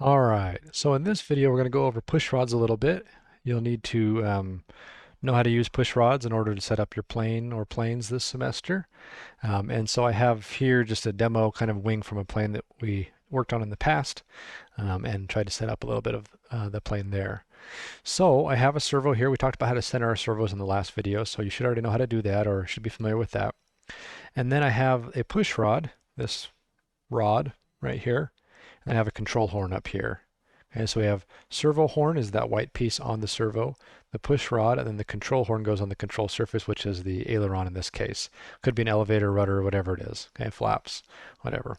All right, so in this video we're going to go over push rods a little bit. You'll need to know how to use push rods in order to set up your plane or planes this semester. And so I have here just a demo kind of wing from a plane that we worked on in the past and tried to set up a little bit of the plane there. So I have a servo here. We talked about how to center our servos in the last video, so you should already know how to do that or should be familiar with that. And then I have a push rod, this rod right here, and I have a control horn up here. Okay, so we have servo horn is that white piece on the servo, the push rod, and then the control horn goes on the control surface, which is the aileron in this case. Could be an elevator, rudder, whatever it is. Okay, flaps, whatever.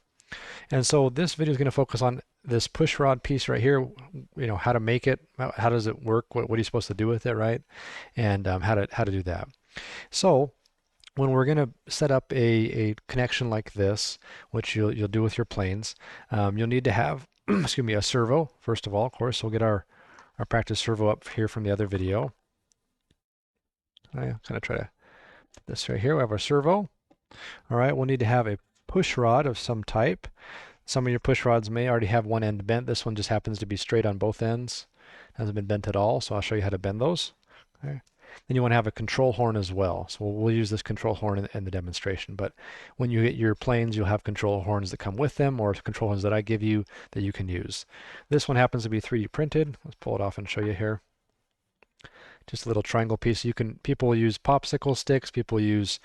And so this video is going to focus on this push rod piece right here. You know, how to make it, how does it work, what are you supposed to do with it, right? And how to do that. So when we're going to set up a connection like this, which you'll do with your planes, you'll need to have excuse me, a servo first of all. Of course, we'll get our practice servo up here from the other video. I kind of try to put this right here. We have our servo. All right, we'll need to have a push rod of some type. Some of your push rods may already have one end bent. This one just happens to be straight on both ends. Hasn't been bent at all, so I'll show you how to bend those. Okay. Then you want to have a control horn as well. So we'll use this control horn in the demonstration. But when you get your planes, you'll have control horns that come with them or control horns that I give you that you can use. This one happens to be 3D printed. Let's pull it off and show you here. Just a little triangle piece. People use popsicle sticks. People use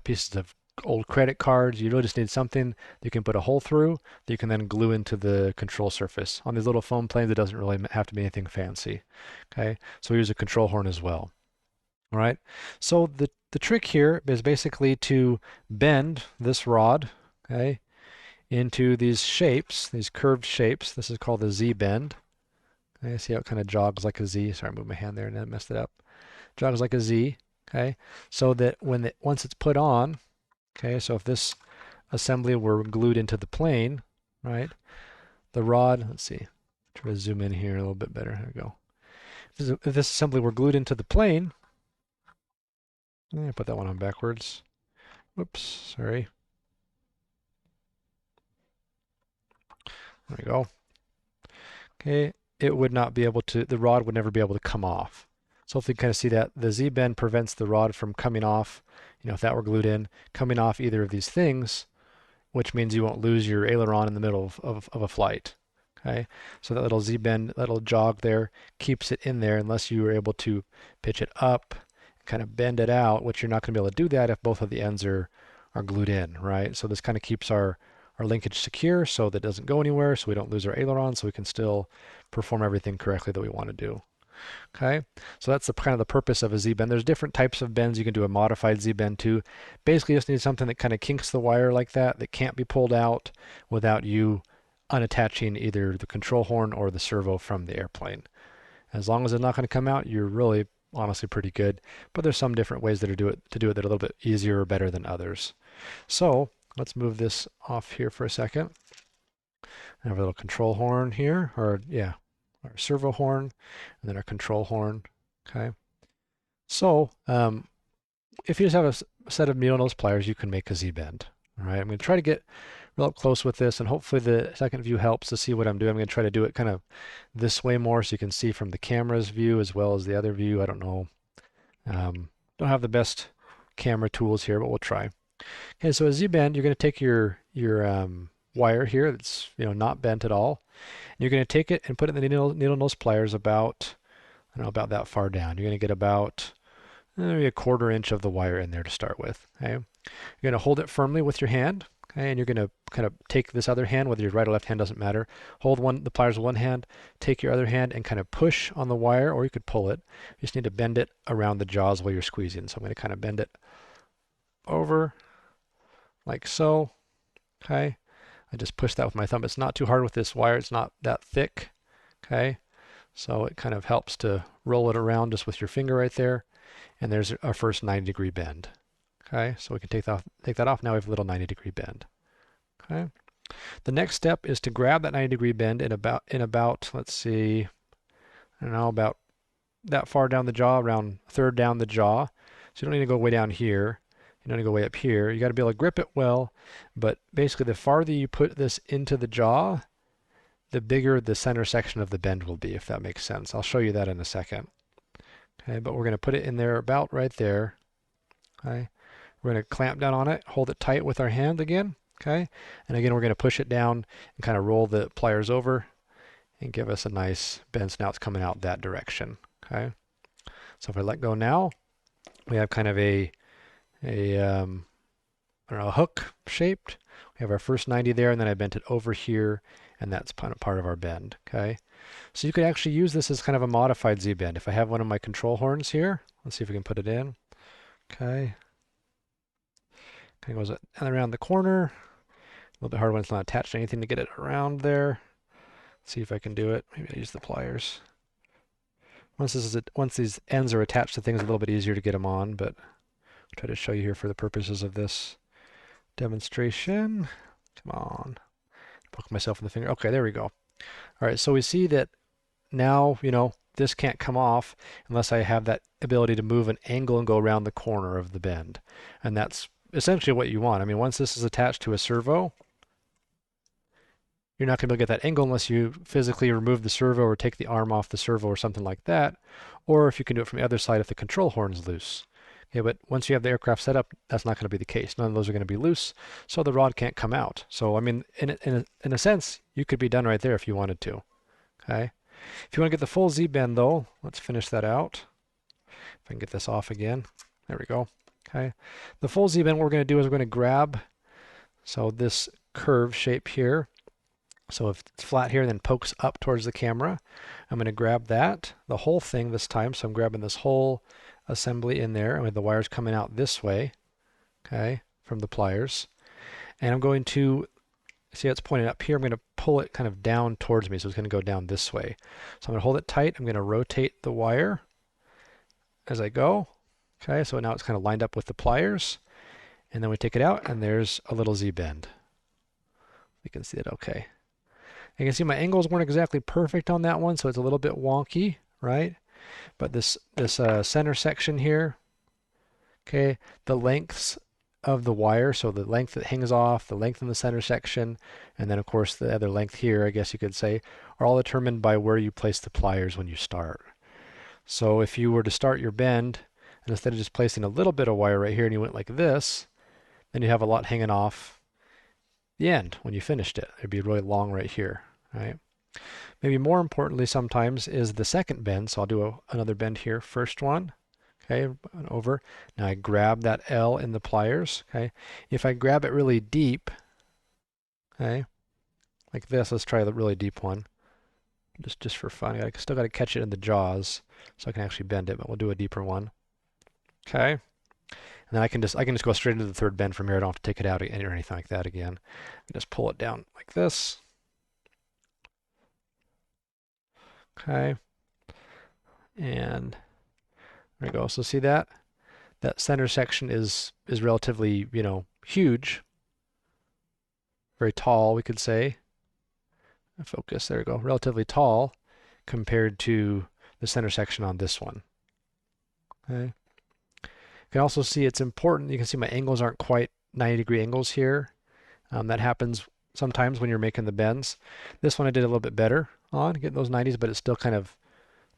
pieces of old credit cards. You really just need something you can put a hole through that you can then glue into the control surface. On these little foam planes, it doesn't really have to be anything fancy. Okay, so we use a control horn as well. All right, so the trick here is basically to bend this rod, okay, into these shapes, these curved shapes. This is called the Z bend. Okay, see how it kind of jogs like a Z. Sorry, I moved my hand there and I messed it up. Jogs like a Z, okay, so that once it's put on, okay, so if this assembly were glued into the plane, right, the rod, let's see, try to zoom in here a little bit better. There we go. If this assembly were glued into the plane, put that one on backwards. Whoops, sorry. There we go. Okay, it would not be able to, the rod would never be able to come off. So if you kind of see that, the Z-bend prevents the rod from coming off, you know, if that were glued in, coming off either of these things, which means you won't lose your aileron in the middle of a flight. Okay, so that little Z-bend, that little jog there, keeps it in there unless you are able to pitch it up, kind of bend it out, which you're not going to be able to do that if both of the ends are glued in, right? So this kind of keeps our linkage secure so that it doesn't go anywhere, so we don't lose our aileron, so we can still perform everything correctly that we want to do. Okay, so that's the kind of the purpose of a Z-bend. There's different types of bends. You can do a modified Z-bend too. Basically, you just need something that kind of kinks the wire like that can't be pulled out without you unattaching either the control horn or the servo from the airplane. As long as it's not going to come out, you're really honestly pretty good. But there's some different ways to do it that are a little bit easier or better than others. So let's move this off here for a second. I have a little control horn here, or yeah, our servo horn, and then our control horn. Okay. So if you just have a set of needle nose pliers, you can make a Z-bend. All right. I'm going to try to get real up close with this, and hopefully the second view helps to see what I'm doing. I'm going to try to do it kind of this way more so you can see from the camera's view as well as the other view. I don't know. Don't have the best camera tools here, but we'll try. Okay, so a Z-bend, you're going to take your wire here that's not bent at all. And you're going to take it and put it in the needle nose pliers about, I don't know, about that far down. You're going to get about maybe a 1/4 inch of the wire in there to start with. Okay, you're going to hold it firmly with your hand. Okay, and you're going to kind of take this other hand, whether your right or left hand doesn't matter. Hold the pliers with one hand, take your other hand and kind of push on the wire, or you could pull it. You just need to bend it around the jaws while you're squeezing. So I'm going to kind of bend it over like so. Okay, I just push that with my thumb. It's not too hard with this wire. It's not that thick. Okay, so it kind of helps to roll it around just with your finger right there. And there's our first 90-degree bend. Okay, so we can take that off. Now we have a little 90-degree bend. Okay, the next step is to grab that 90-degree bend in about let's see, I don't know, about that far down the jaw, around a third down the jaw. So you don't need to go way down here. You don't need to go way up here. You got to be able to grip it well, but basically the farther you put this into the jaw, the bigger the center section of the bend will be, if that makes sense. I'll show you that in a second. Okay, but we're going to put it in there about right there. Okay, we're going to clamp down on it, hold it tight with our hand again. Okay, and again we're going to push it down and kind of roll the pliers over and give us a nice bend. So now it's coming out that direction. Okay, so if I let go now, we have kind of a I don't know, a hook shaped. We have our first 90 there, and then I bent it over here, and that's part of our bend. Okay, so you could actually use this as kind of a modified Z-bend. If I have one of my control horns here, let's see if we can put it in. Okay, kind of goes around the corner. A little bit hard when it's not attached to anything to get it around there. Let's see if I can do it. Maybe I use the pliers. Once these ends are attached to things, it's a little bit easier to get them on, but I'll try to show you here for the purposes of this demonstration. Come on. Poke myself in the finger. Okay, there we go. All right, so we see that now, this can't come off unless I have that ability to move an angle and go around the corner of the bend. And that's essentially what you want. I mean, once this is attached to a servo, you're not going to be able to get that angle unless you physically remove the servo or take the arm off the servo or something like that. Or if you can do it from the other side if the control horn's loose. Okay, but once you have the aircraft set up, that's not going to be the case. None of those are going to be loose, so the rod can't come out. So, I mean, in a sense, you could be done right there if you wanted to. Okay. If you want to get the full Z-bend, though, let's finish that out. If I can get this off again. There we go. Okay. The full Z-bend, what we're going to do is we're going to grab, so this curve shape here. So if it's flat here, then pokes up towards the camera. I'm going to grab that, the whole thing this time. So I'm grabbing this whole assembly in there, and with the wires coming out this way, okay, from the pliers. And I'm going to, see how it's pointed up here, I'm going to pull it kind of down towards me, so it's going to go down this way. So I'm going to hold it tight, I'm going to rotate the wire as I go. Okay, so now it's kind of lined up with the pliers. And then we take it out, and there's a little Z-bend. You can see it okay. You can see my angles weren't exactly perfect on that one, so it's a little bit wonky, right? But this center section here, okay, the lengths of the wire, so the length that hangs off, the length in the center section, and then of course the other length here, I guess you could say, are all determined by where you place the pliers when you start. So if you were to start your bend, and instead of just placing a little bit of wire right here and you went like this, then you have a lot hanging off the end when you finished it. It'd be really long right here, right? Maybe more importantly sometimes is the second bend. So I'll do another bend here. First one, okay, over. Now I grab that L in the pliers, okay. If I grab it really deep, okay, like this, let's try the really deep one. Just for fun. I still got to catch it in the jaws so I can actually bend it, but we'll do a deeper one. Okay. And then I can just go straight into the third bend from here. I don't have to take it out or anything like that again. I just pull it down like this. Okay. And there we go. So see that? That center section is relatively, huge. Very tall, we could say. Focus, there we go. Relatively tall compared to the center section on this one. Okay. You can also see it's important. You can see my angles aren't quite 90-degree angles here. That happens sometimes when you're making the bends. This one I did a little bit better on getting those 90s, but it's still kind of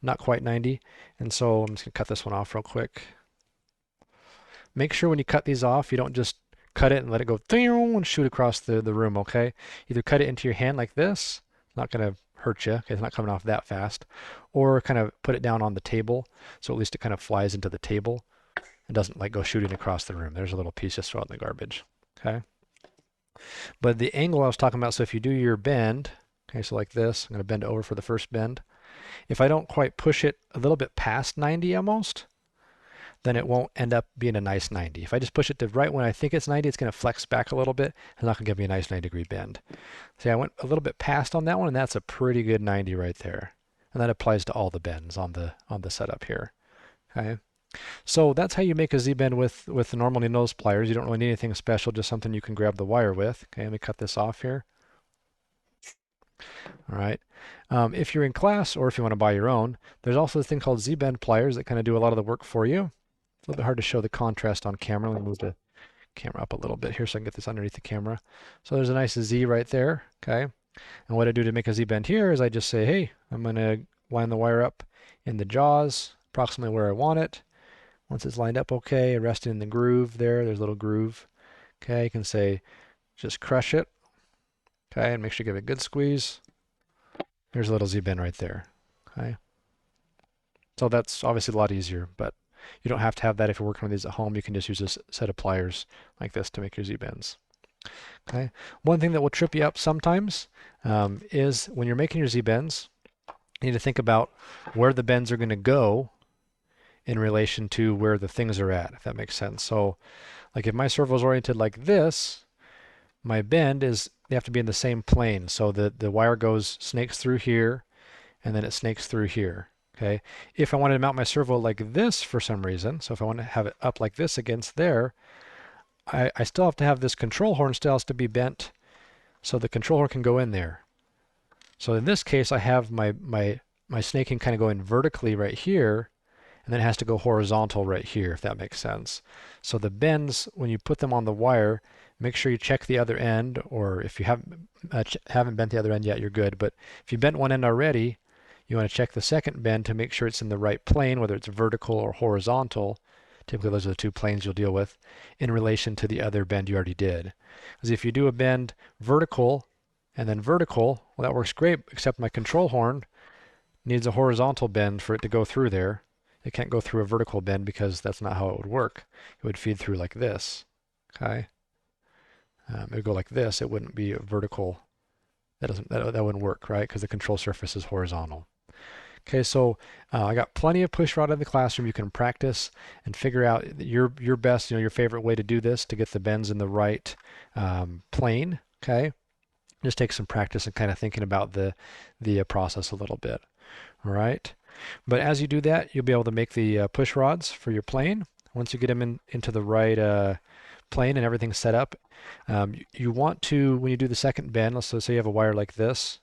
not quite 90. And so I'm just going to cut this one off real quick. Make sure when you cut these off, you don't just cut it and let it go and shoot across the room, okay? Either cut it into your hand like this. It's not going to hurt you. Okay, it's not coming off that fast. Or kind of put it down on the table, so at least it kind of flies into the table and doesn't like go shooting across the room. There's a little piece, just throw it in the garbage, okay? But the angle I was talking about, so if you do your bend, okay, so like this, I'm going to bend over for the first bend. If I don't quite push it a little bit past 90 almost, then it won't end up being a nice 90. If I just push it to right when I think it's 90, it's going to flex back a little bit. It's not going to give me a nice 90-degree bend. See, I went a little bit past on that one, and that's a pretty good 90 right there. And that applies to all the bends on the setup here. Okay. So that's how you make a Z-bend with the normally nose pliers. You don't really need anything special, just something you can grab the wire with. Okay, let me cut this off here. All right. If you're in class or if you want to buy your own, there's also this thing called Z-bend pliers that kind of do a lot of the work for you. It's a little bit hard to show the contrast on camera. Let me move the camera up a little bit here so I can get this underneath the camera. So there's a nice Z right there. Okay. And what I do to make a Z-bend here is I just say, hey, I'm going to line the wire up in the jaws, approximately where I want it. Once it's lined up okay, resting in the groove there, there's a little groove. Okay, you can say, just crush it. Okay, and make sure you give it a good squeeze. There's a little Z-bend right there. Okay. So that's obviously a lot easier, but you don't have to have that if you're working with these at home. You can just use a set of pliers like this to make your Z-bends. Okay. One thing that will trip you up sometimes is when you're making your Z-bends, you need to think about where the bends are going to go in relation to where the things are at, if that makes sense. So like if my servo is oriented like this, my bend is, they have to be in the same plane. So the wire snakes through here, and then it snakes through here. Okay. If I wanted to mount my servo like this for some reason, so if I want to have it up like this against there, I still have to have this control horn still has to be bent so the control horn can go in there. So in this case, I have my snaking kind of going vertically right here, and then it has to go horizontal right here, if that makes sense. So the bends, when you put them on the wire, make sure you check the other end, or if you haven't bent the other end yet, you're good. But if you bent one end already, you want to check the second bend to make sure it's in the right plane, whether it's vertical or horizontal. Typically, those are the two planes you'll deal with in relation to the other bend you already did. Because if you do a bend vertical and then vertical, well, that works great, except my control horn needs a horizontal bend for it to go through there. It can't go through a vertical bend because that's not how it would work. It would feed through like this. Okay, it would go like this. It wouldn't be a vertical. That wouldn't work, right? Because the control surface is horizontal. Okay, so I got plenty of push rod in the classroom. You can practice and figure out your best, your favorite way to do this to get the bends in the right plane. Okay, just take some practice and kind of thinking about the process a little bit. All right, but as you do that, you'll be able to make the push rods for your plane. Once you get them into the right plane and everything's set up, you want to, when you do the second bend, let's say you have a wire like this.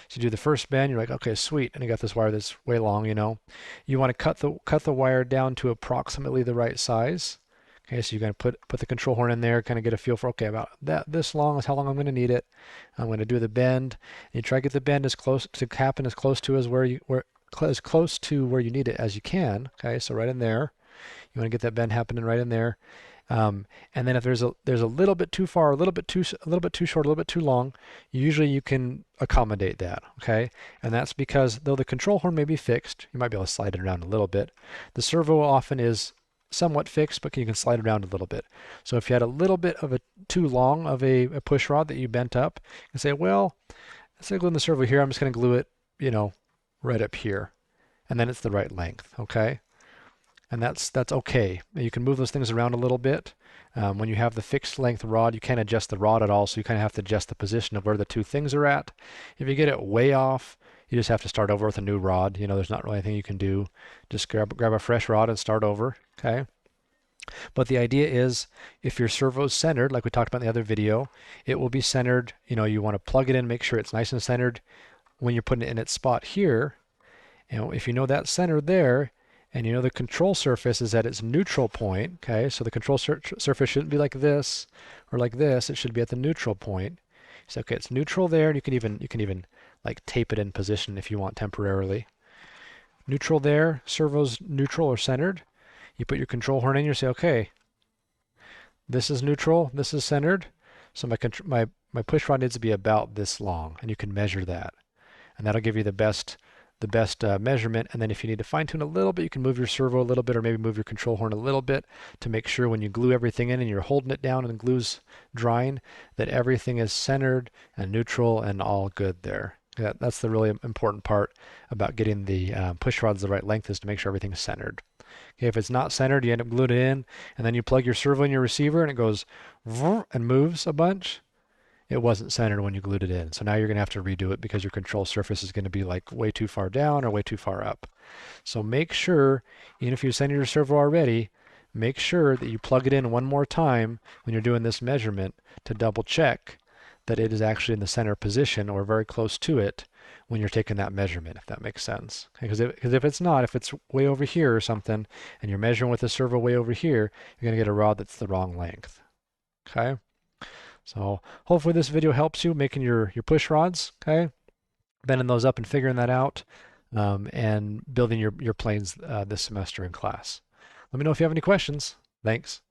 So you do the first bend, you're like, okay, sweet, and you got this wire that's way long, You want to cut the wire down to approximately the right size. Okay, so you're going to put the control horn in there, kind of get a feel for, okay, about this long is how long I'm going to need it. I'm going to do the bend. And you try to get the bend as close to happen as close to as close to where you need it as you can. Okay, so right in there. You want to get that bend happening right in there. And then if there's a little bit too far, a little bit too short, a little bit too long, usually you can accommodate that, okay? And that's because though the control horn may be fixed, you might be able to slide it around a little bit. The servo often is somewhat fixed, but you can slide it around a little bit. So if you had a little bit of too long of a push rod that you bent up, you can say, well, instead of gluing the servo here, I'm just going to glue it, right up here, and then it's the right length, okay? And that's okay. You can move those things around a little bit. When you have the fixed length rod, you can't adjust the rod at all, so you kind of have to adjust the position of where the two things are at. If you get it way off, you just have to start over with a new rod. There's not really anything you can do. Just grab a fresh rod and start over, okay? But the idea is, if your servo's centered, like we talked about in the other video, it will be centered. You want to plug it in, make sure it's nice and centered when you're putting it in its spot here. If you know that center there, and the control surface is at its neutral point, okay? So the control surface shouldn't be like this or like this. It should be at the neutral point. So okay, it's neutral there, and you can even like tape it in position if you want temporarily. Neutral there, servo's neutral or centered. You put your control horn in, you say, okay, this is neutral, this is centered. So my push rod needs to be about this long, and you can measure that, and that'll give you the best measurement. And then if you need to fine tune a little bit, you can move your servo a little bit, or maybe move your control horn a little bit to make sure when you glue everything in and you're holding it down and the glue's drying, that everything is centered and neutral and all good there. That's the really important part about getting the push rods the right length, is to make sure everything's centered. Okay, if it's not centered, you end up gluing it in, and then you plug your servo in your receiver and it goes and moves a bunch. It wasn't centered when you glued it in. So now you're going to have to redo it because your control surface is going to be like way too far down or way too far up. So make sure, even if you centered your servo already, make sure that you plug it in one more time when you're doing this measurement to double check that it is actually in the center position or very close to it when you're taking that measurement, if that makes sense. Because if it's not, if it's way over here or something, and you're measuring with the servo way over here, you're going to get a rod that's the wrong length. Okay? So hopefully this video helps you making your push rods, okay? Bending those up and figuring that out, and building your planes this semester in class. Let me know if you have any questions. Thanks.